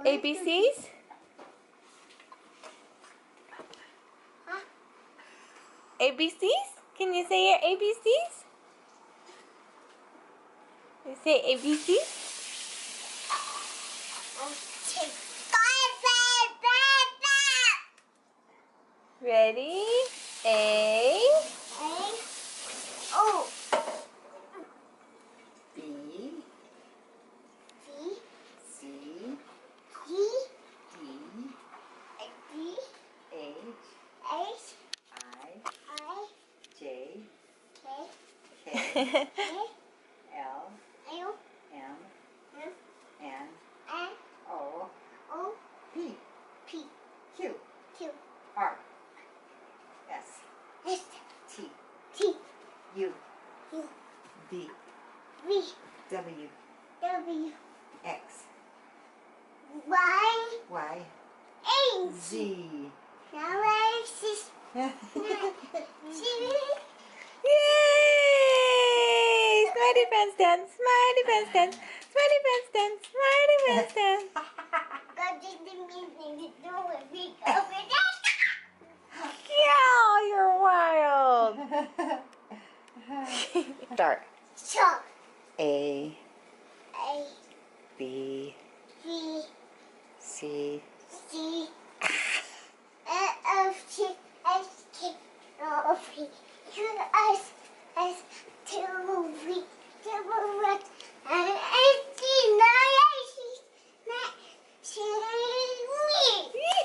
ABCs? Huh? ABCs? Can you say your ABCs? You say ABCs? Ready? A. O. B. C. C. D. D. H. H. I. J. K. K. L. L. L. M. M. N. N. O. O. P. P. Q. Q. R. S. S. T. T. U. U. V. V. W. W. X. Y. Y. H. Z. Now X is Yay! Smiley pants dance, smiley pants dance, smiley pants dance, smiley pants dance. Yeah, you're wild. Start. Chalk. A. A. B. B. C. C. F. G. H. K. L. P. Q. S. S. T. V. W. X. And H. T. Now H. Now she me.